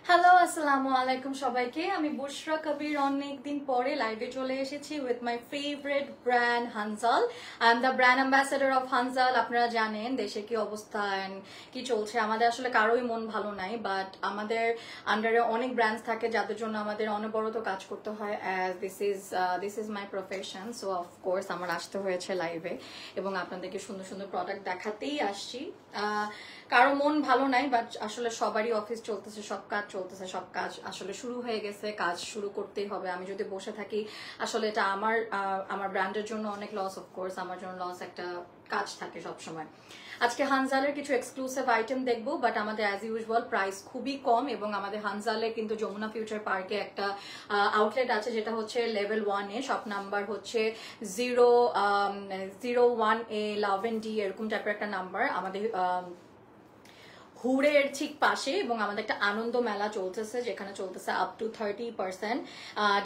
Hello আসসালামু আলাইকুম সবাইকে আমি বুশরা কবির অনেক দিন পরে লাইভে চলে এসেছি with my favourite brand Hanzal I am the brand ambassador of Hanzal আপনারা জানেন দেশে কি অবস্থা এন্ড কি চলছে আমাদের আসলে কারোই মন ভালো নাই বাট আমাদের আন্ডারে অনেক ব্র্যান্ডস থাকে যাদের জন্য আমাদের অনবরত কাজ করতে হয় as this is my profession so of course আমার আসতে হয়েছে লাইভে এবং আপনাদেরকে সুন্দর সুন্দর প্রোডাক্ট দেখাতেই আসছি কারো মন ভালো নাই বাট আসলে সবারই অফিস চলতেছে সব কাজ চলতেছে সব কাজ আসলে শুরু হয়ে গেছে কাজ শুরু করতেই হবে আমি যদি বসে থাকি আসলে এটা আমার ব্র্যান্ডের জন্য অনেক লস অফকোর্স আমার জন্য লস একটা কাজ থাকে সব সময় আজকে হানজালের কিছু এক্সক্লুসিভ আইটেম দেখবো বাট আমাদের অ্যাজ ইউজুয়াল প্রাইস খুবই কম এবং আমাদের হানজালে কিন্তু যমুনা ফিউচার পার্কে একটা আউটলেট আছে যেটা হচ্ছে লেভেল 1-এ শপ নাম্বার হচ্ছে 001A লাভ এন্ড ডি এরকম টাইপের একটা নাম্বার আমাদের হুড়ের ঠিক পাশে এবং আমাদের একটা আনন্দ মেলা চলতেছে যেখানে চলতেছে আপ টু 30%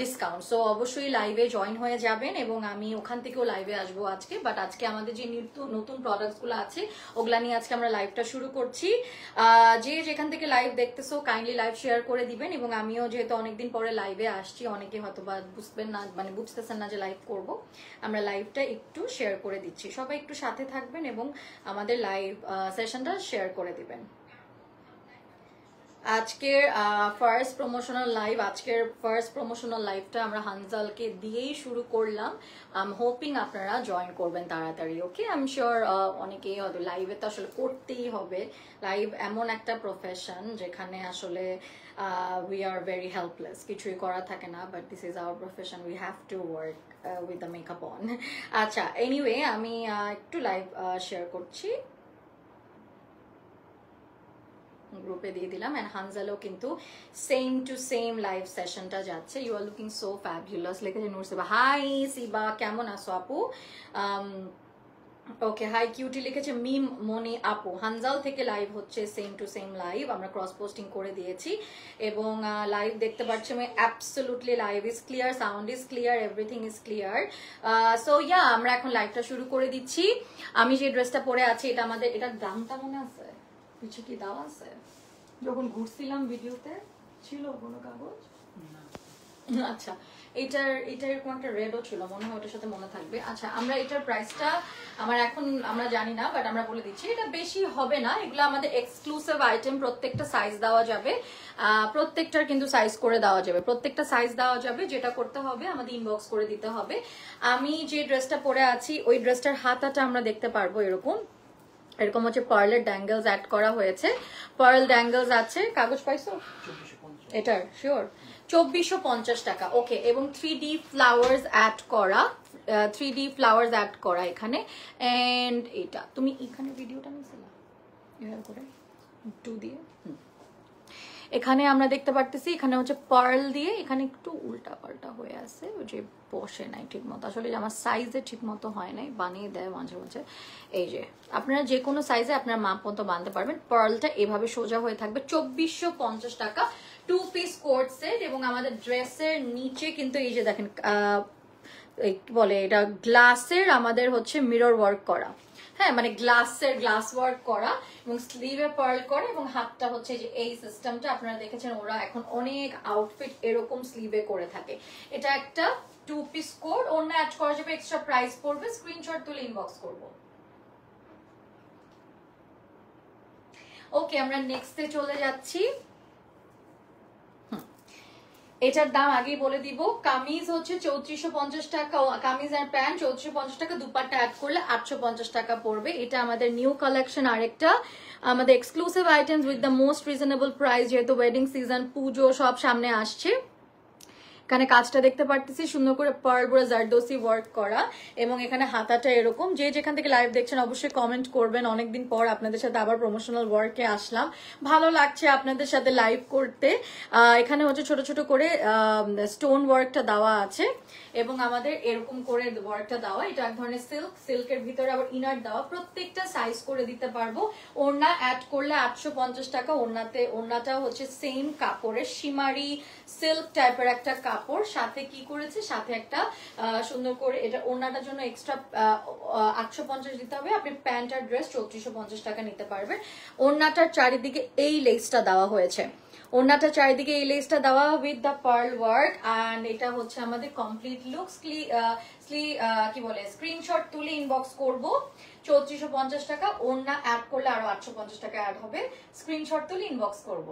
ডিসকাউন্ট সো অবশ্যই লাইভে জয়েন হয়ে যাবেন এবং আমি ওখান থেকেও লাইভে আসবো আজকে বাট আজকে আমাদের যে নতুন প্রোডাক্টসগুলো আছে ওগুলা নিয়ে আজকে আমরা লাইভটা শুরু করছি যে যেখান থেকে লাইভ দেখতেছো কাইন্ডলি লাইভ শেয়ার করে দিবেন এবং আমিও যেহেতু অনেকদিন পরে লাইভে আসছি অনেকে হয়তো বা বুঝবেন না মানে বুঝতেছেন না যে লাইভ করব আমরা লাইভটা একটু শেয়ার করে দিচ্ছি সবাই একটু সাথে থাকবেন এবং আমাদের লাইভ সেশনটা শেয়ার করে দিবেন আজকের ফার্স্ট প্রমোশনাল লাইভটা আমরা হানজালকে দিয়েই শুরু করলাম আই হোপিং আপনারা জয়েন করবেন তাড়াতাড়ি ওকে আই এম শিওর অনেকেই হয়তো লাইভে তো আসলে করতেই হবে লাইভ এমন একটা প্রফেশন যেখানে আসলে উই আর ভেরি হেল্পলেস কিছুই করা থাকে না but this is our profession we have to work with the makeup on আচ্ছা এনিওয়ে আমি একটু লাইভ শেয়ার করছি গ্রুপে দিয়ে দিলাম এন্ড হানজালও কিন্তু সেম টু সেম লাইভ সেশনটা যাচ্ছে you are looking so fabulous লিখেছে নূর সিবা হাই সিবা কেমন আছো আপু ওকে হাই কিউটি লিখেছে মিম মনি আপু হানজাল থেকে লাইভ হচ্ছে সেম টু সেম লাইভ আমরা ক্রস পোস্টিং করে দিয়েছি এবং লাইভ দেখতে পাচ্ছি আমি absolutely live is clear sound is clear everything is clear so yeah আমরা এখন লাইভটা শুরু করে দিচ্ছি আমি যে ড্রেসটা পরে আছি এটা আমাদের এটার দামটা মনে আছে পিছে কি দেওয়া আছে যখন ঘুরছিলাম ভিডিওতে ছিল কোনো কাগজ আচ্ছা এটার এরকম একটা রেডও ছিল মনে হয় ওটার সাথে মনে থাকবে আচ্ছা আমরা এটার প্রাইসটা আমরা জানি না বাট আমরা বলে দিচ্ছি এটা বেশি হবে না এগুলো আমাদের এক্সক্লুসিভ আইটেম প্রত্যেকটা সাইজ দেওয়া যাবে প্রত্যেকটার কিন্তু সাইজ করে দেওয়া যাবে প্রত্যেকটা সাইজ দেওয়া যাবে যেটা করতে হবে আমাদের ইনবক্স করে দিতে হবে আমি যে ড্রেসটা পরে আছি ওই ড্রেসটার হাতাটা আমরা দেখতে পারবো এরকম হচ্ছে পার্লের ড্যাঙ্গেলস অ্যাড করা হয়েছে পার্ল ড্যাঙ্গেলস আছে কাগজ পাইছো এটার শিওর 2450 টাকা ওকে এবং 3D ফ্লাওয়ার্স অ্যাড করা এখানে এন্ড এটা তুমি এখানে ভিডিওটা নিছিলা এভাবে করে টু দিয়ে এখানে আমরা দেখতে পারতেছি এখানে হচ্ছে পার্ল দিয়ে এখানে একটু উল্টা পাল্টা হয়ে আছে যে বসে নাই ঠিক মতো আসলে আমার সাইজে ঠিক মতো হয় নাই বানিয়ে দেয় মাঝে মাঝে এই যে আপনারা যে কোনো সাইজে আপনার মাপ মতো বানাতে পারবেন পার্লটা এভাবে সোজা হয়ে থাকবে 2450 টাকা 2 পিস কোট সেট এবং আমাদের ড্রেসের নিচে কিন্তু এই যে দেখেন বলে এটা গ্লাসের আমাদের হচ্ছে মিরর ওয়ার্ক করা হ্যাঁ মানে গ্লাস ওয়ার্ক করা এবং স্লিভে পার্ল করা এবং হাতটা হচ্ছে যে এই সিস্টেমটা আপনারা দেখেছেন ওরা এখন অনেক আউটফিট এরকম স্লিভে করে থাকে এটা একটা 2 পিস কোড অন্য অ্যাড করা যাবে এক্সট্রা প্রাইস পড়বে স্ক্রিনশট তুলে ইনবক্স করব ওকে আমরা নেক্সটে চলে যাচ্ছি এটার দাম আগেই বলে দিব কামিজ হচ্ছে 3450 টাকা কামিজ আর প্যান্ট 3450 টাকা দুপাট্টা অ্যাড করলে 850 টাকা পড়বে এটা আমাদের নিউ কালেকশন আরেকটা আমাদের exclusive items with the most reasonable price যেহেতু ওয়েডিং সিজন পুজো সব সামনে আসছে এখানে কাজটা দেখতে পারতেছি সুন্দর করে পার্ল বড় জারদোসি ওয়ার্ক করা, এবং এখানে হাতাটা এরকম। যে যেখান থেকে লাইভ দেখছেন অবশ্যই কমেন্ট করবেন। অনেকদিন পর আপনাদের সাথে আবার প্রমোশনাল ওয়ার্কে আসলাম, ভালো লাগছে আপনাদের সাথে লাইভ করতে। এখানে হচ্ছে ছোট ছোট করে স্টোন ওয়ার্কটা দেওয়া আছে, এবং আমাদের এরকম করে ওয়ার্কটা দেওয়া। এটা এক ধরনের সিল্কের ভিতরে আবার ইনার দেওয়া, প্রত্যেকটা সাইজ করে দিতে পারবো। ওড়না অ্যাড করলে 850 টাকা। ওড়নাটা হচ্ছে সেম কাপড়ের শিমারি সিল্ক টাইপের একটা কাপড়, সাথে কি করেছে, সাথে একটা সুন্দর করে এটা ওড়নাটার জন্য এক্সট্রা 850 দিতে হবে। আপনি প্যান্ট আর ড্রেস 3450 টাকা নিতে পারবেন। ওড়নাটার চারিদিকে এই লেসটা দেওয়া হয়েছে, ওড়নাটা চারিদিকে এই লেসটা দেওয়া with the pearl work. And এটা হচ্ছে আমাদের কমপ্লিট লুক। কি বলে, স্ক্রিনশট তুলে ইনবক্স করব। 3450 টাকা। ওড়না অ্যাড করলে আরো 850 টাকা অ্যাড হবে। স্ক্রিনশট তুলে ইনবক্স করব।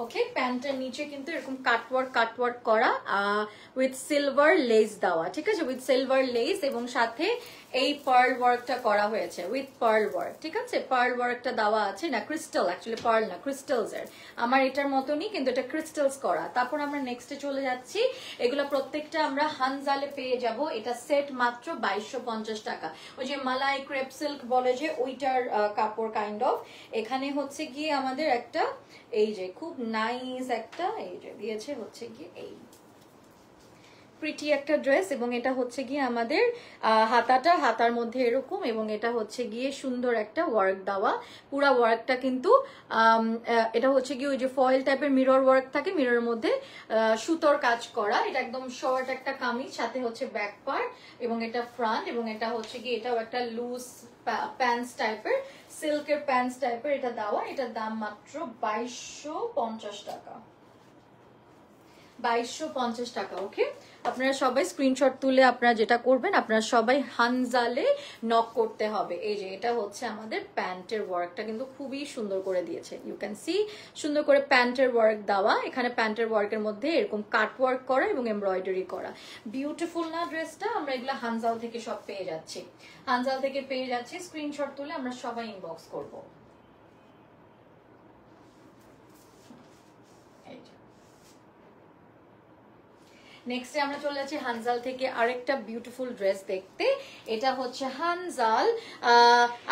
ওকে, প্যান্টের নিচে কিন্তু এরকম কাটওয়ার্ক করা উইথ সিলভার লেস দেওয়া, ঠিক আছে, উইথ সিলভার লেস, এবং সাথে এই পার্ল ওয়ার্কটা করা হয়েছে উইথ পার্ল ওয়ার্ক, ঠিক আছে। পার্ল ওয়ার্কটা দেওয়া আছে, না ক্রিস্টাল, অ্যাকচুয়ালি পার্ল না, ক্রিস্টালস এর। আমার এটার মতনই কিন্তু এটা ক্রিস্টালস করা। তারপর আমরা নেক্সটে চলে যাচ্ছি। এগুলো প্রত্যেকটা আমরা হানজালে পেয়ে যাব। এটা সেট মাত্র 2250 টাকা। ওই যে মালাই ক্রেপ সিল্ক বলে যে, ওইটার কাপড় কাইন্ড অফ। এখানে হচ্ছে গিয়ে আমাদের একটা এই যে খুব নাইস একটা এই যে দিয়েছে হচ্ছে গিয়ে এই প্রিটি একটা ড্রেস, এবং এটা হচ্ছে গিয়ে আমাদের হাতার মধ্যে এরকম, এবং এটা হচ্ছে গিয়ে সুন্দর একটা ওয়ার্ক দেওয়া। পুরা ওয়ার্কটা কিন্তু এটা হচ্ছে গিয়ে ওই যে ফয়েল টাইপের মিরর ওয়ার্ক থাকে, মিররের মধ্যে সুতোর কাজ করা। এটা একদম শর্ট একটা কামিজ, সাথে হচ্ছে ব্যাক পার্ট, এবং এটা ফ্রন্ট, এবং এটা হচ্ছে গিয়ে এটাও একটা লুজ প্যান্টস টাইপের, সিল্কের প্যান্টস টাইপের এটা দেওয়া। এটার দাম মাত্র 2250 টাকা। 2250 টাকা। ওকে, আপনারা সবাই স্ক্রিনশট তুলে আপনারা যেটা করবেন, আপনারা সবাই হানজালে নক করতে হবে। এই যে এটা হচ্ছে আমাদের প্যান্টের ওয়ার্কটা কিন্তু খুবই সুন্দর করে দিয়েছে। ইউ ক্যান সি সুন্দর করে প্যান্টের ওয়ার্ক দেওয়া। এখানে প্যান্টের ওয়ার্কের মধ্যে এরকম কাট ওয়ার্ক করা এবং এমব্রয়ডারি করা। বিউটিফুল না ড্রেসটা? আমরা এগুলো হানজাল থেকে সব পেয়ে যাচ্ছি, হানজাল থেকে পেয়ে যাচ্ছি। স্ক্রিনশট তুলে আমরা সবাই ইনবক্স করবো। নেক্সটে আমরা চলে যাচ্ছি হানজাল থেকে আরেকটা বিউটিফুল ড্রেস দেখতে। এটা হচ্ছে হানজাল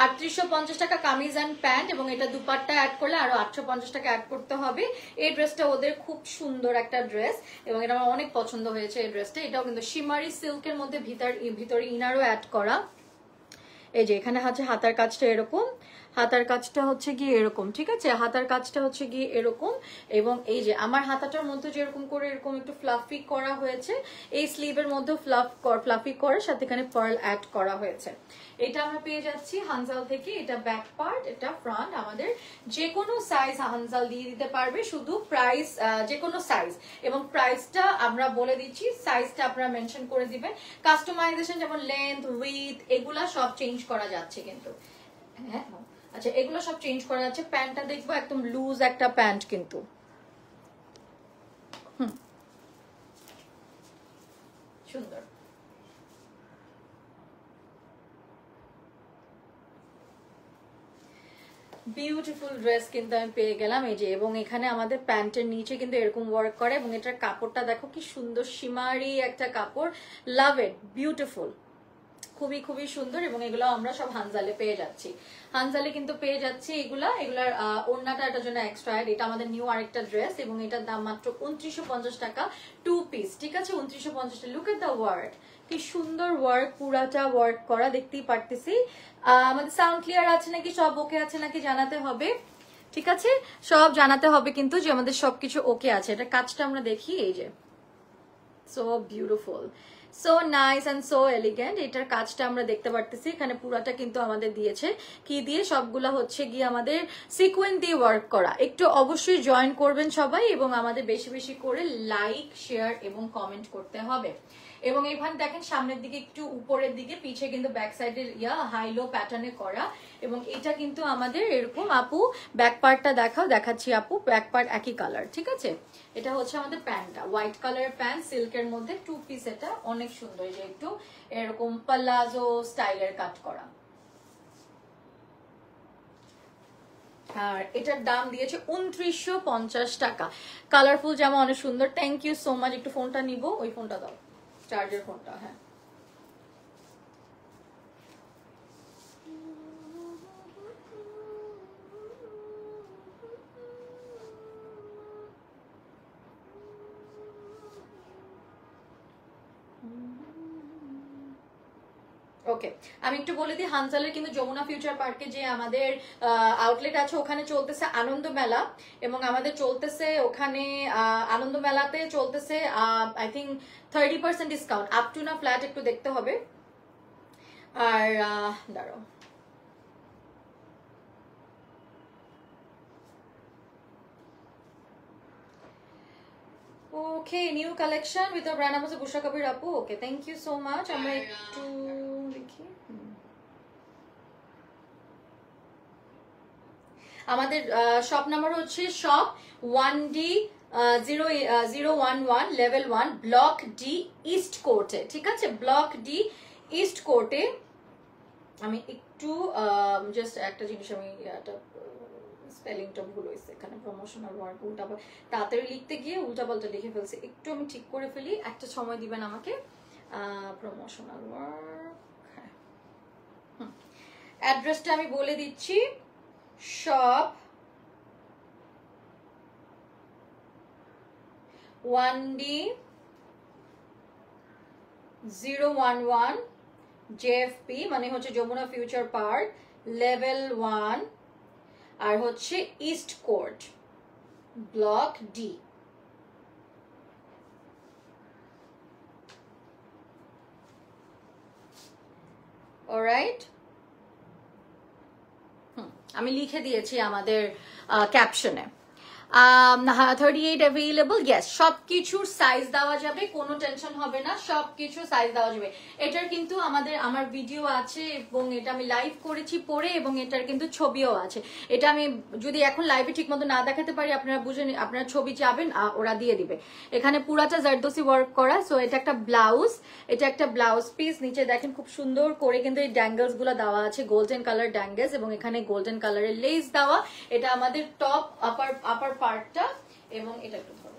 3850 টাকা কামিজ অ্যান্ড প্যান্ট, এবং এটা দুপাট্টা অ্যাড করলে আরো 850 টাকা অ্যাড করতে হবে। এই ড্রেসটা ওদের খুব সুন্দর একটা ড্রেস, এবং এটা আমার অনেক পছন্দ হয়েছে এই ড্রেসটা। এটাও কিন্তু শিমারি সিল্কের মধ্যে ভিতরে ইনারও অ্যাড করা। এই যে এখানে হচ্ছে হাতার কাজটা এরকম, হাতার কাজটা হচ্ছে গিয়ে এরকম, ঠিক আছে, হাতার কাজটা হচ্ছে গিয়ে এরকম, এবং এই যে আমার হাতাটার মধ্যে যেরকম করে এরকম একটু ফ্লাফি করা হয়েছে, এই স্লিভের মধ্যে ফ্লাফি করার সাথে এখানে পার্ল অ্যাড করা হয়েছে। এটা আমরা পেয়ে যাচ্ছি হানজাল থেকে। এটা ব্যাক পার্ট, এটা ফ্রন্ট। আমাদের যে কোনো সাইজ হানজাল দিয়ে দিতে পারবে, শুধু প্রাইস যে কোনো সাইজ, এবং প্রাইসটা আমরা বলে দিচ্ছি, সাইজটা আপনারা মেনশন করে দিবেন। কাস্টমাইজেশন যেমন লেন্থ, উইথ, এগুলা সব চেঞ্জ করা যাচ্ছে কিন্তু। হ্যাঁ, আচ্ছা, এগুলো সব চেঞ্জ করা যাচ্ছে। প্যান্টটা দেখবো একদম লুজ একটা প্যান্ট কিন্তু, সুন্দর। বিউটিফুল ড্রেস কিন্তু আমি পেয়ে গেলাম। এই যে, এবং এখানে আমাদের প্যান্টের নিচে কিন্তু এরকম ওয়ার্ক করে, এবং এটার কাপড়টা দেখো কি সুন্দর, শিমারি একটা কাপড়। লাভ ইট, বিউটিফুল, খুবই খুবই সুন্দর। এবং এগুলো আমরা সব হানজালে পেয়ে যাচ্ছি, হানজালে কিন্তু পেয়ে যাচ্ছি এগুলার ওড়নাটা এটার জন্য এক্সট্রা। এটা আমাদের নিউ আরেকটা ড্রেস, এবং এটার দাম মাত্র 2950 টাকা, 2 পিস, ঠিক আছে, 2950 টাকা। লুক এট দ্য ওয়ার্ক, কি সুন্দর ওয়ার্ক, পুরাটা ওয়ার্ক করা, দেখতেই পারতেছি। আমাদের সাউন্ড ক্লিয়ার আছে নাকি, সব ওকে আছে নাকি জানাতে হবে, ঠিক আছে, সব জানাতে হবে কিন্তু যে আমাদের সবকিছু ওকে আছে। এটা কাজটা আমরা দেখি, এই যে so beautiful, so nice and so elegant. এটার কাজটা আমরা দেখতে পারতেছি। এখানে পুরাটা কিন্তু আমাদের দিয়েছে কি দিয়ে, সবগুলা হচ্ছে গিয়ে আমাদের সিকোয়েন্স দিয়ে ওয়ার্ক করা। একটু অবশ্যই জয়েন করবেন সবাই, এবং আমাদের বেশি বেশি করে লাইক, শেয়ার এবং কমেন্ট করতে হবে। এবং এখানে দেখেন সামনের দিকে একটু উপরের দিকে, পিছে কিন্তু ব্যাক সাইডের হাই লো প্যাটার্নে করা, এবং এটা কিন্তু আমাদের এরকম। আপু ব্যাক পার্টটা দেখাচ্ছি আপু, ব্যাক পার্ট একই কালার, ঠিক আছে। এটা হচ্ছে আমাদের প্যান্টটা, হোয়াইট কালারের প্যান্ট, সিল্কের মধ্যে 2 পিস। এটা অনেক সুন্দর, যে একটু এরকম পালাজো স্টাইলের কাট করা, আর এটার দাম দিয়েছে 2950 টাকা। কালারফুল জামা, অনেক সুন্দর। Thank you so much. একটু ফোনটা নিব, ওই ফোনটা দাও, চার্জের ফোনটা। হ্যাঁ, ওকে, আমি একটু বলে দিই, হানজালের কিন্তু যমুনা ফিউচার পার্কে যে আমাদের আউটলেট আছে ওখানে চলতেছে আনন্দ মেলা, এবং আমাদের চলতেছে ওখানে আনন্দ মেলাতে চলতেছে I think 30% discount up to না ফ্ল্যাট, একটু দেখতে হবে। আর দাঁড়াও, okay, new collection with a brand আমাদের বুশরা কবির আপু। Okay, thank you so much. আমরা একটু দেখি, আমাদের শপ নাম্বার হচ্ছে shop 1D011 level 1 block D East কোর্টে, ঠিক আছে? ব্লক ডি ইস্ট কোর্টে। আমি একটু জাস্ট একটা জিনিস, আমি স্পেলিংটা ভুল হয়েছে এখানে, প্রমোশনাল ওয়ার্ক উল্টা তাড়াতাড়ি লিখতে গিয়ে উল্টাপাল্টা লিখে ফেলছে, একটু আমি ঠিক করে ফেলি, একটা সময় দিবেন আমাকে। প্রমোশনাল ওয়ার্ক, হ্যাঁ, অ্যাড্রেসটা আমি বলে দিচ্ছি, শপ 1D011 JFP, মানে হচ্ছে যমুনা ফিউচার পার্ক, লেভেল 1, আর হচ্ছে east court, block D. Alright, আমি লিখে দিয়েছি আমাদের ক্যাপশনে। 38 অ্যাভেলেবল, ইয়েস, সবকিছুর সাইজ দেওয়া যাবে, কোনো টেনশন হবে না, সবকিছু সাইজ দেওয়া যাবে। এটার কিন্তু আমার ভিডিও আছে, এবং এটা আমি লাইভ করেছি পরে, এবং এটার কিন্তু ছবিও আছে। এটা আমি যদি এখন লাইভে ঠিক মতো না দেখাতে পারি, আপনারা বুঝে আপনারা ছবি চাবেন, ওরা দিয়ে দিবে। এখানে পুরাটা জারদোসি ওয়ার্ক করা। সো এটা একটা ব্লাউজ, এটা একটা ব্লাউজ পিস। নিচে দেখেন খুব সুন্দর করে কিন্তু এই ড্যাঙ্গেলস গুলো দেওয়া আছে, গোল্ডেন কালার ড্যাঙ্গেলস, এবং এখানে গোল্ডেন কালারের লেস দেওয়া। এটা আমাদের টপ আপার পার্টটা, এবং এটা একটু ধরো,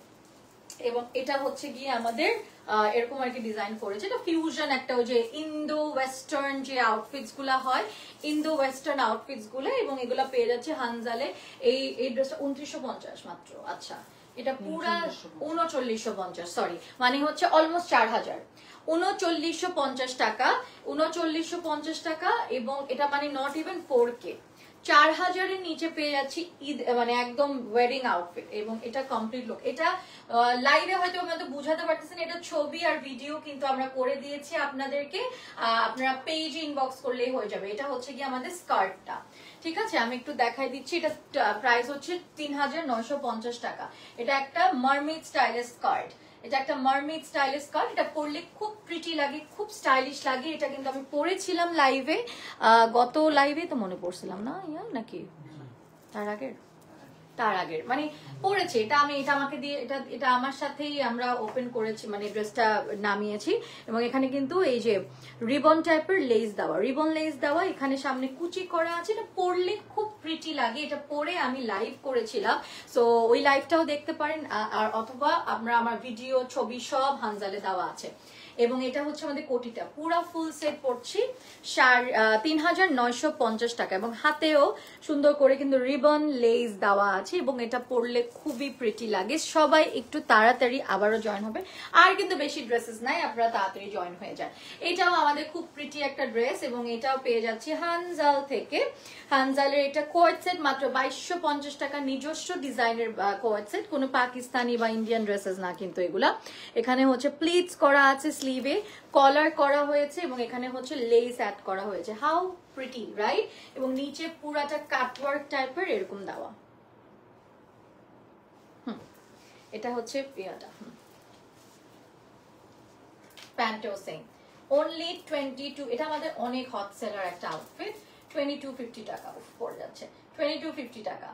এবং এটা হচ্ছে গিয়ে আমাদের এরকম আর কি ডিজাইন করেছে। এটা ফিউশন একটা, ওই যে ইন্দো ওয়েস্টার্ন যে আউটফিটস গুলা হয়, ইন্দো ওয়েস্টার্ন আউটফিটস গুলো, এবং এগুলা পেয়ে যাচ্ছে হানজালে। এই ড্রেসটা 2950 মাত্র। আচ্ছা, এটা পুরা 3950, সরি, মানে হচ্ছে অলমোস্ট 4000। 3950 টাকা, 3950 টাকা, এবং এটা মানে নট ইভেন 4K। 4000-এর নিচে পেয়ে যাচ্ছি ঈদ, মানে একদম ওয়েডিং আউটফিট, এবং এটা কমপ্লিট লুক। এটা লাইভে হয়তো আমরা বুঝাতে পারতেছেন, এটা ছবি আর ভিডিও কিন্তু আমরা করে দিয়েছি আপনাদেরকে, আপনারা পেজে ইনবক্স করলেই হয়ে যাবে। এটা হচ্ছে কি আমাদের স্কার্টটা, ঠিক আছে? আমি একটু দেখাই দিচ্ছি। এটা প্রাইস হচ্ছে 3950 টাকা। এটা একটা মারমেড স্টাইলের স্কার্ট, এটা একটা মারমেড স্টাইলের স্কার্ট। এটা পরলে খুব প্রিটি লাগে, খুব স্টাইলিশ লাগে। এটা কিন্তু আমি পরেছিলাম লাইভে, গত লাইভে তো মনে পড়ছিলাম না, নাকি তার আগের মানে পড়েছে। এটা আমাকে দিয়ে, এটা আমার সাথেই আমরা ওপেন করেছি, মানে ড্রেসটা নামিয়েছি। এবং এখানে কিন্তু এই যে রিবন টাইপের লেস দেওয়া, রিবন লেস দেওয়া, এখানে সামনে কুচি করা আছে। এটা পরলে খুব প্রিটি লাগে। এটা পরে আমি লাইভ করেছিলাম, সো ওই লাইভটাও দেখতে পারেন, আর অথবা আমরা আমার ভিডিও ছবি সব হানজালে দেওয়া আছে। এবং এটা হচ্ছে আমাদের কোটিটা, পুরা ফুল সেট পড়ছি 3950 টাকা, এবং হাতেও সুন্দর করে কিন্তু রিবন লেস দেওয়া আছে, এবং এটা পরলে খুবই প্রিটি লাগে। সবাই একটু তাড়াতাড়ি আবারও জয়েন হবে, আর কিন্তু বেশি ড্রেসেস নাই, আপনারা তাড়াতাড়ি জয়েন হয়ে যান। এটাও আমাদের খুব প্রিটি একটা ড্রেস, এবং এটাও পেয়ে যাচ্ছি হানজাল থেকে। হানজালের এটা কোয়ার্ড সেট মাত্র 2250 টাকা, নিজস্ব ডিজাইনের কোয়ার্ড সেট, কোনো পাকিস্তানি বা ইন্ডিয়ান ড্রেসেস না কিন্তু এগুলা। এখানে হচ্ছে প্লিটস করা আছে, স্লিভে কলার করা হয়েছে, এবং এখানে হচ্ছে লেস অ্যাড করা হয়েছে। How pretty, right? এবং নিচে পুরাটা কাটওয়ার্ক টাইপের এরকম দেওয়া। এটা হচ্ছে পিয়াটা, প্যান্টও সেম, অনলি 22। এটা আমাদের অনেক হট সেলার একটা আউটফিট। 2250 টাকা পড়ে যাচ্ছে, 2250 টাকা।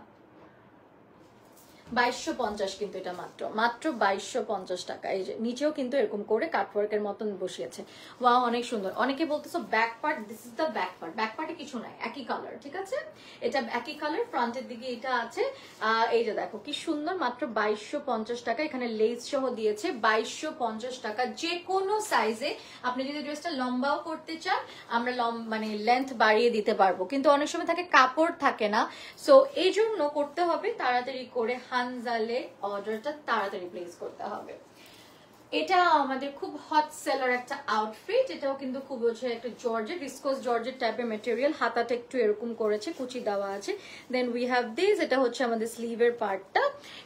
2250 কিন্তু এটা মাত্র 2250 টাকা। এই যে নিচেও কিন্তু এরকম করে কাটওয়ার্কের মতন বসিয়েছে। ওয়াও অনেক সুন্দর। অনেকে বলতেছো back part, this is the back part. Back পার্টে কিছু নাই, একই কালার, ঠিক আছে? এটা একই কালার, ফ্রন্টের দিকে এটা আছে। এই যে দেখো কি সুন্দর, মাত্র 2250 টাকা। এখানে লেস সহ দিয়েছে 2250 টাকা। যে কোনো সাইজে আপনি যদি ড্রেসটা লম্বাও করতে চান আমরা মানে লেন্থ বাড়িয়ে দিতে পারবো, কিন্তু অনেক সময় থাকে কাপড় থাকে না, সো এই জন্য করতে হবে তাড়াতাড়ি করে হানজালে অর্ডারটা তাড়াতাড়ি প্লেস করতে হবে। এটা আমাদের খুব হট সেলার একটা আউটফিট। এটাও কিন্তু খুব হচ্ছে একটা জর্জেট, ভিসকোস জর্জেট টাইপের ম্যাটেরিয়াল। হাতাটা একটু এরকম করেছে, কুচি দেওয়া আছে। দেন উই হ্যাভ দিস, এটা হচ্ছে আমাদের স্লিভের পার্টটা,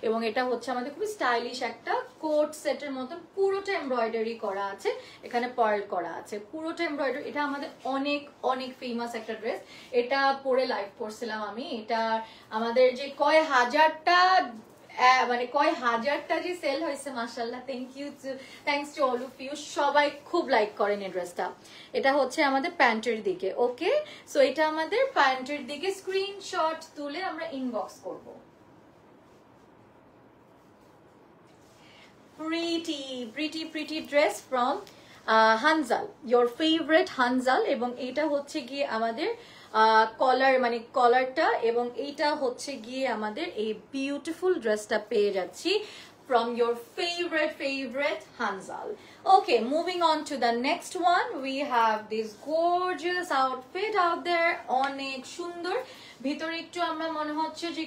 এবং এটা হচ্ছে আমাদের খুব স্টাইলিশ একটা কোট সেটের মতন। পুরোটা এমব্রয়ডারি করা আছে, এখানে পার্ল করা আছে, পুরোটা এমব্রয়ডারি। এটা আমাদের অনেক অনেক ফেমাস একটা ড্রেস। এটা পরে লাইভ করছিলাম আমি। এটা আমাদের যে কয় হাজারটা যে সেল হয়েছে, মাশাআল্লাহ, thanks to all of you. সবাই খুব লাইক করেন এই ড্রেসটা। এটা হচ্ছে আমাদের প্যান্টের দিকে। ওকে, সো এটা আমাদের প্যান্টের দিকে। স্ক্রিনশট তুলে আমরা ইনবক্স করব। Pretty dress from Hanzal, your favourite Hanzal. এবং এটা হচ্ছে গিয়ে আমাদের কলার, মানে কলারটা, এবং এইটা হচ্ছে গিয়ে আমাদের এই বিউটিফুল ড্রেসটা পেয়ে যাচ্ছি from your favorite Hanzal. Okay, moving on to the next one, we have this gorgeous outfit out there. অনেক সুন্দর, ভিতরে একটু আমরা মনে হচ্ছে যে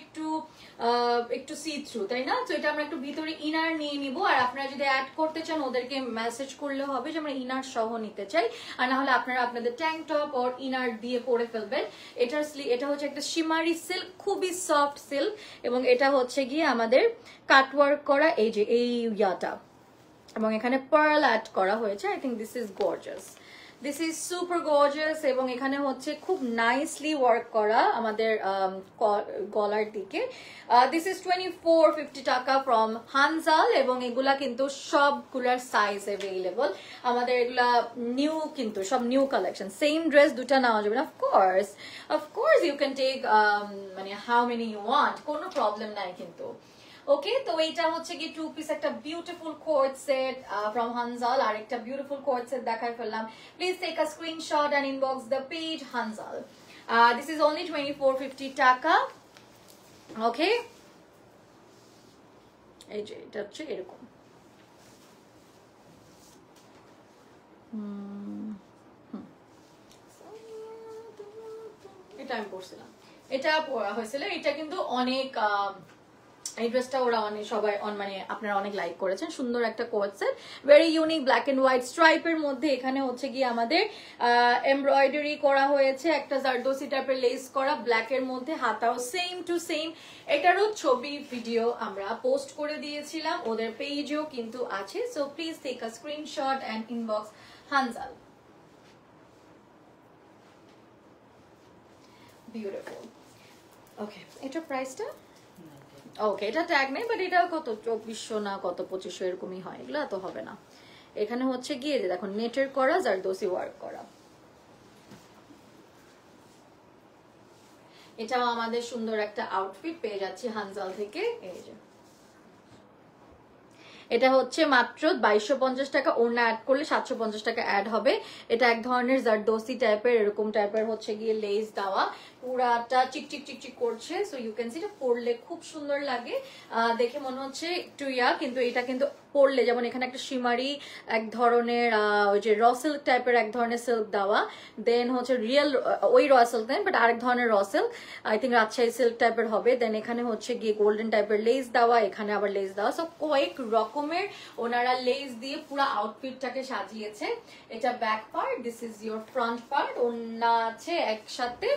একটু সি থ্রু, তাই না? তো এটা আমরা একটু ভিতরে ইনার নিয়ে নিব। আর আপনারা যদি অ্যাড করতে চান ওদেরকে মেসেজ করলে হবে যে আমরা ইনার সহ নিতে চাই, আর না হলে আপনারা আপনাদের ট্যাঙ্ক টপ আর ইনার দিয়ে পরে ফেলবেন। এটা হচ্ছে একটা শিমারি সিল্ক, খুবই সফট সিল্ক, এবং এটা হচ্ছে গিয়ে আমাদের কাটওয়ার্ক করা এই যে এই ইয়াটা, এবং এখানে পার্ল অ্যাড করা হয়েছে। I think this is gorgeous, this is super gorgeous. এবং এখানে হচ্ছে খুব নাইসলি ওয়ার্ক করা আমাদের গলার দিকে। দিস ইজ 2450 টাকা ফ্রম হানজাল, এবং এগুলা কিন্তু সবগুলার সাইজ অ্যাভেলেবল আমাদের। এগুলা নিউ, কিন্তু সব নিউ কালেকশন। সেম ড্রেস দুটা নেওয়া যাবে না, অফকোর্স ইউ ক্যান টেক মানে হাউ মেনি ইউ ওয়ান্ট, কোনো প্রবলেম নাই কিন্তু। ওকে, তো এইটা হচ্ছে কি টু পিস একটা beautiful coat set from Hanzal. আর একটা বিউটিফুল কোট সেট দেখাই ফেললাম। Please take a screenshot and inbox the page Hanzal. This is only 2450 taka. ওকে, এই যে এটা হচ্ছে এরকম। এটা আমি পড়ছিলাম, এটা পড়া হয়েছিল। এটা কিন্তু অনেক, এই ড্রেসটা ওরা অনেক সবাই মানে আপনারা অনেক লাইক করেছেন। সুন্দর একটা coat set, very unique, black and white স্ট্রাইপের মধ্যে। এখানে হচ্ছে গিয়ে আমাদের এমব্রয়ডারি করা হয়েছে, একটা জারদোসি টাইপের লেস করা, ব্ল্যাক এর মধ্যে। হাতাও সেম টু সেম। এটারও ছবি ভিডিও আমরা পোস্ট করে দিয়েছিলাম, ওদের পেজেও কিন্তু আছে। So please take a screenshot and inbox Hanzal. Beautiful. Okay, এটার প্রাইসটা ওকে, এটা ট্যাগ নেই, বাট এটা কত 2400 না কত 2500 এরকমই হয়, এগুলো তো হবে না। এখানে হচ্ছে গিয়ে যে দেখো নেটের করা, জারদোসি ওয়ার্ক করা। এটাও আমাদের সুন্দর একটা আউটফিট পেয়ে যাচ্ছি হানজাল থেকে। এই যে এটা হচ্ছে মাত্র 2250 টাকা। ওড়না অ্যাড করলে 750 টাকা অ্যাড হবে। এটা এক ধরনের জারদোসি টাইপের, এরকম টাইপের হচ্ছে গিয়ে লেস দেওয়া, পুরাটা চিকচিক করছে। সো ইউ ক্যান সি, এটা পরলে খুব সুন্দর লাগে, দেখে মনে হচ্ছে একটু কিন্তু এটা কিন্তু পরলে, যেমন এখানে একটা শিমারি এক ধরনের ওই যে র সিল্ক টাইপের এক ধরনের সিল্ক দেওয়া, দেন হচ্ছে রিয়েল ওই র সিল্ক দেন, বাট আরেক ধরনের raw silk, I think Rajshahi silk টাইপের হবে। দেন এখানে হচ্ছে গিয়ে গোল্ডেন টাইপের লেস দেওয়া, এখানে আবার লেস দেওয়া। সো কয়েক রকমের ওনারা লেস দিয়ে পুরো আউটফিটটাকে সাজিয়েছে। এটা back part, this is your front part. ওড়না আছে একসাথে,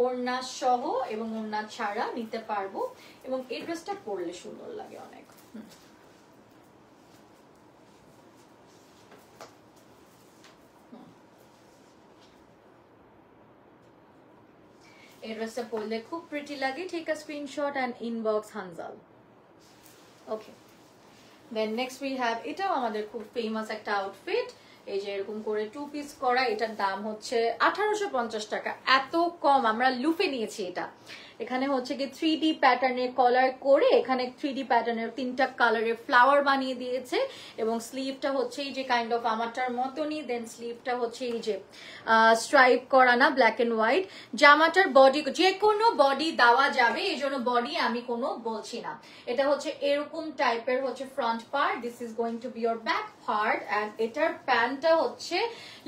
ওড়না সহ এবং ওড়না ছাড়া নিতে পারবো, এবং এই ড্রেসটা পরলে সুন্দর লাগে অনেক। এই ড্রেসটা পরলে খুব প্রিটি লাগে। Take a screenshot and inbox Hanzal. Okay, then next we have, এটাও আমাদের খুব ফেমাস একটা আউটফিট। এই যে এরকম করে 2 পিস করা, এটার দাম হচ্ছে 1850 টাকা। এত কম, আমরা লুফে নিয়েছি এটা। এখানে হচ্ছে কি 3D প্যাটার্নের কলার করে এখানে 3D প্যাটার্নের 3টা কালারের ফ্লাওয়ার বানিয়ে দিয়েছে এবং স্লিভটা হচ্ছে এই যে কাইন্ড অফ আমারটার মতনই, দেন স্লিভটা হচ্ছে এই যে স্ট্রাইপ করা না, ব্ল্যাক এন্ড হোয়াইট। জামাটার বডি যে কোনো বডি দেওয়া যাবে, এই জন্য বডি আমি কোনো বলছি না। এটা হচ্ছে এরকম টাইপের হচ্ছে front part, this is going to be your back part, and এটার প্যান্টটা হচ্ছে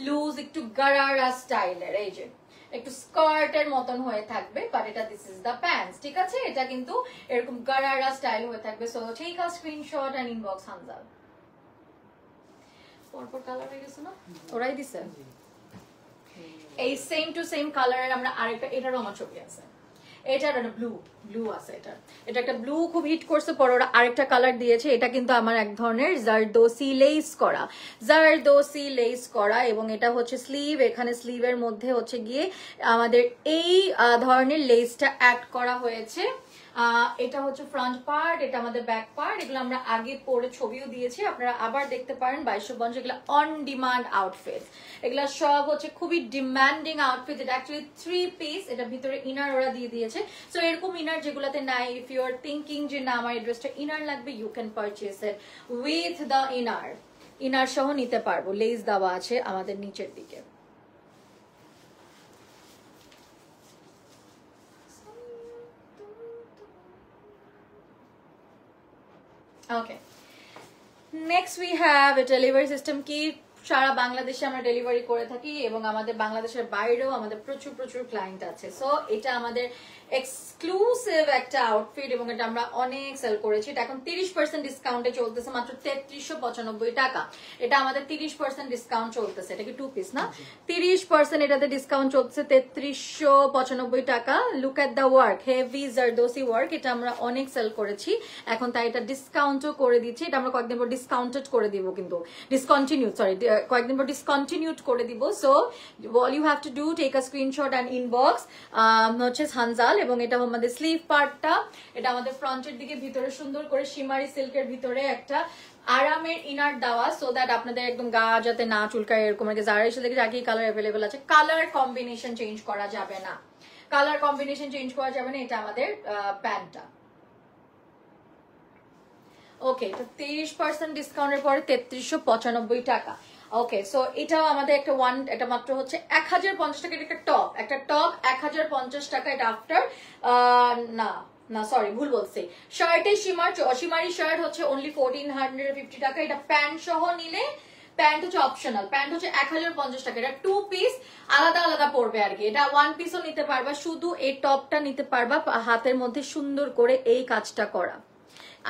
লুজ একটু গারারা স্টাইলের, এই যে একটু স্কার্টের মতন হয়ে থাকবে, বাট এটা দিস ইজ দ্য প্যান্টস, ঠিক আছে? এটা কিন্তু এরকম গারারা স্টাইল হয়ে থাকবে। So take a screenshot and inbox Hanzal. পরপর কালার হয়ে গেছে না, ওরাই দিছে। এই সেম টু সেম কালারের আমরা আরেকটা, এটারও আমার ছবি আছে, এটার একটা ব্লু আছে, এটা একটা ব্লু খুব হিট করছে, পরে ওরা আরেকটা কালার দিয়েছে। এটা কিন্তু আমার এক ধরনের জারদোসি লেস করা, এবং এটা হচ্ছে স্লিভ, এখানে স্লিভের মধ্যে হচ্ছে গিয়ে আমাদের এই ধরনের লেসটা অ্যাড করা হয়েছে। এটা হচ্ছে ফ্রন্ট পার্ট, এটা আমাদের ব্যাক পার্ট। এগুলো আমরা আগে পরে ছবিও দিয়েছি, আপনারা আবার দেখতে পারেন। 2250, এগুলো অন ডিমান্ড আউটফিট, এগুলা সব হচ্ছে খুবই ডিমান্ডিং আউটফিট। এটা অ্যাকচুয়ালি 3 পিস, এটা ভিতরে ইনার ওরা দিয়ে দিয়েছে। সো এরকম ইনার যেগুলাতে নাই, ইফ ইউ আর থিঙ্কিং যে না আমার এই ড্রেসটা ইনার লাগবে, you can purchase it with the inner সহ নিতে পারবো। লেস দেওয়া আছে আমাদের নিচের দিকে। Okay, next we have a delivery system কি সারা বাংলাদেশে আমরা ডেলিভারি করে থাকি, এবং আমাদের বাংলাদেশের বাইরেও আমাদের প্রচুর ক্লায়েন্ট আছে। সো এটা আমাদের এক্সক্লুসিভ একটা আউটফিট, এবং এটা আমরা অনেক সেল করেছি। এটা এখন 30% ডিসকাউন্টে চলতেছে, মাত্র 3395 টাকা। এটা আমাদের 30% ডিসকাউন্ট চলতেছে। এটা কি 2 পিস না? 30% এটাতে ডিসকাউন্ট চলতেছে, 3395 টাকা। Look at the work, heavy zardozi work. এটা আমরা অনেক সেল করেছি, এখন তাই এটা ডিসকাউন্টও করে দিচ্ছি। এটা আমরা কয়েকদিন পর ডিসকাউন্টেড করে দিব, কিন্তু কয়েকদিন পর ডিসকন্টিনিউড করে দিব। So all you have to do, take a screenshot and inbox হচ্ছে হানজাল। এবং এটা আমাদের স্লিভ পার্টটা, এটা আমাদের ফ্রন্টের দিকে ভিতরে সুন্দর করে শিমারি সিল্কের ভিতরে একটা আরামের ইনার দেওয়া, সো দ্যাট আপনাদের একদম গা যাতে না চুলকায়। এরকম যারা এসে দেখে একই কালার অ্যাভেলেবেল আছে, কালার কম্বিনেশন চেঞ্জ করা যাবে না, এটা আমাদের প্যান্টটা। ওকে, তো 30% ডিসকাউন্টের পরে 3395 টাকা। ওকে, সো এটাও আমাদের এটা মাত্র হচ্ছে 1050 টাকা। একটা টপ 1050 টাকা। এটা আফটার না সরি, ভুল বলছি। শার্টের শিমারি শার্ট হচ্ছে অনলি 1450 টাকা। এটা প্যান্ট সহ নিলে, প্যান্ট হচ্ছে অপশনাল, প্যান্ট হচ্ছে 1050 টাকা। এটা 2 পিস আলাদা পড়বে আর কি। এটা 1 পিসও নিতে পারবা, শুধু এই টপটা নিতে পারবা হাতের মধ্যে সুন্দর করে এই কাজটা করা।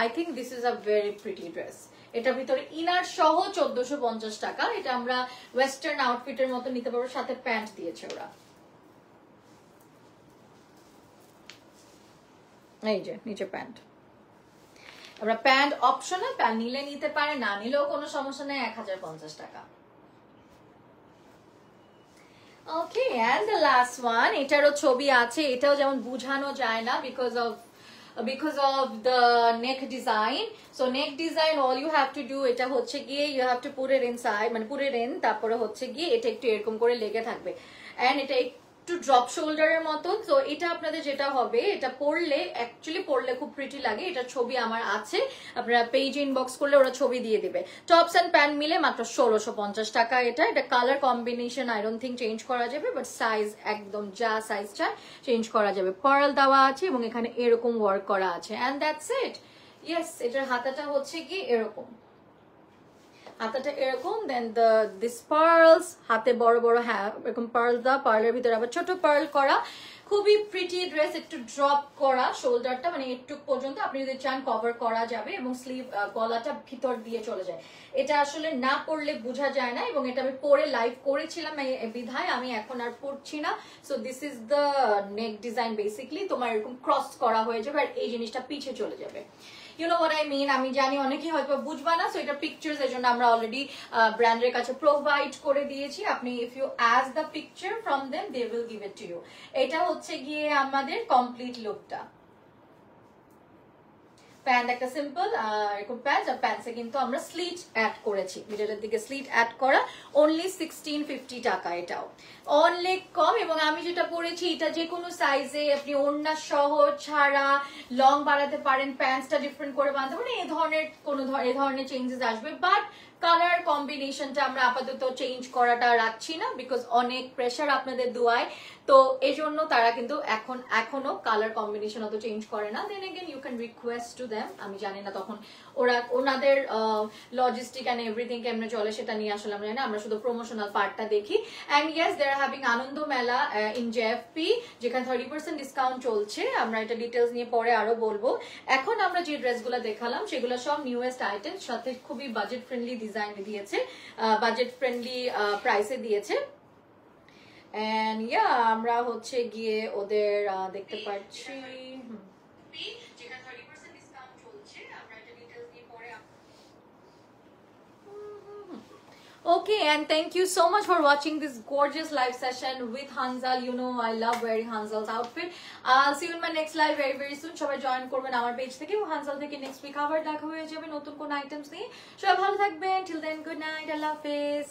I think this is a very pretty dress. এটা ভিতরে ইনার সহ 1450 টাকা। এটা আমরা ওয়েস্টার্ন আউটফিটের মতো নিতে পারবো, সাথে প্যান্ট দিয়েছে ওরা। এই যে নিচে প্যান্ট, আমরা প্যান্ট অপশনাল, প্যান্ট নিলে নিতে পারে, না নিলেও কোনো সমস্যা নেই, 1050 টাকা। ওকে, এন্ড দ্য লাস্ট ওয়ান, এটারও ছবি আছে। এটাও যেমন বুঝানো যায় না because of the neck design. So neck design, all you have to do, এটা হচ্ছে গিয়ে you have to put it inside, মানে put it in, তারপরে হচ্ছে গিয়ে এটা একটু এরকম করে লেগে থাকবে, and এটা একটু ড্রপ শোল্ডারের মতো। তো এটা আপনাদের যেটা হবে, এটা পরলে খুব প্রিটি লাগে। এটা ছবি আমার আছে, আপনারা পেজ ইনবক্স করলে ওরা ছবি দিয়ে দিবে। টপস এন্ড প্যান্ট মিলে মাত্র 1650 টাকা। এটা colour combination I don't think change করা যাবে, বাট সাইজ একদম যা সাইজ চায় চেঞ্জ করা যাবে। পার্ল দেওয়া আছে এবং এখানে এরকম ওয়ার্ক করা আছে, এন্ড দ্যাটস ইট। ইয়েস, এটার হাতাটা হচ্ছে কি এরকম, দেন দিস পার্লস, হাতে বড় এরকম পার্ল দা, পার্লের ভিতরে আবার ছোট পার্ল করা। খুবই প্রিটি ড্রেস, একটু ড্রপ করা শোল্ডারটা, মানে একটু পর্যন্ত আপনি যদি চান কভার করা যাবে, এবং স্লিভ গলাটা ভিতর দিয়ে চলে যায়। এটা আসলে না পরলে বোঝা যায় না, এবং এটা আমি পরে লাইভ করেছিলাম বিধায় আমি এখন আর পরছি না। So this is the neck design basically. তোমার এরকম ক্রস করা হয়ে যাবে, আর এই জিনিসটা পিছে চলে যাবে। You know what I mean? আমি জানি অনেকেই হয়তো বুঝবা না, সো এটা পিকচার্স এর জন্য আমরা অলরেডি ব্র্যান্ডের কাছে প্রোভাইড করে দিয়েছি। আপনি if you as the picture from them, they will give it to you. এটা হচ্ছে গিয়ে আমাদের কমপ্লিট লুকটা। প্যান্ট একটা সিম্পল এরকম প্যান্ট, আর প্যান্টসে কিন্তু আমরা স্লিট অ্যাড করেছি, মিডলের দিকে স্লিট অ্যাড করা, অনলি 1650 টাকা, এটাও অনেক কম। এবং আমি যেটা পরেছি এটা যে কোনো সাইজে আপনি ওড়না সহ ছাড়া লং বাড়াতে পারেন, প্যান্টসটা ডিফারেন্ট করে বানাতে পারেন, এই ধরনের এই ধরনের চেঞ্জেস আসবে। বাট কালার কম্বিনেশনটা আমরা আপাতত চেঞ্জ করাটা রাখছি না, বিকজ অনেক প্রেশার আপনাদের দোয়ায়, তো এই জন্য তারা কিন্তু এখনো কালার কম্বিনেশন অত চেঞ্জ করে না। Then again you can request to them, আমি জানি না তখন ওনাদের লজিস্টিক অ্যান্ড এভরিথিং কেমনে চলে সেটা নিয়ে আসলে আমরা জানি না, আমরা শুধু প্রমোশনাল পার্টটা দেখি। And yes, they are having Ananda Mela in জেএফপি, যেখানে 30% ডিসকাউন্ট চলছে। আমরা এটা ডিটেলস নিয়ে পরে আরো বলবো। এখন আমরা যে ড্রেসগুলো দেখালাম সেগুলো সব নিউয়েস্ট আইটেম, সাথে খুবই বাজেট ফ্রেন্ডলি ডিজাইন দিয়েছে, বাজেট ফ্রেন্ডলি প্রাইসে দিয়েছে। এন্ড ইয়া, আমরা হচ্ছে গিয়ে ওদের দেখতে পাচ্ছি যেখানে 30% ডিসকাউন্ট চলছে, আমরা এটা ডিটেইলস নিয়ে পরে। Okay, and thank you so much for watching this gorgeous live session with Hanzal. You know I love wearing Hanzal's outfit. I'll see you in my next live very very soon. সবাই join করবেন আমার page থেকে, Hanzal থেকে next week আবার দেখা হয়ে যাবে নতুন কোন আইটেমস নিয়ে। সবাই ভালো থাকবেন, till then good night, আল্লাহ হাফেজ।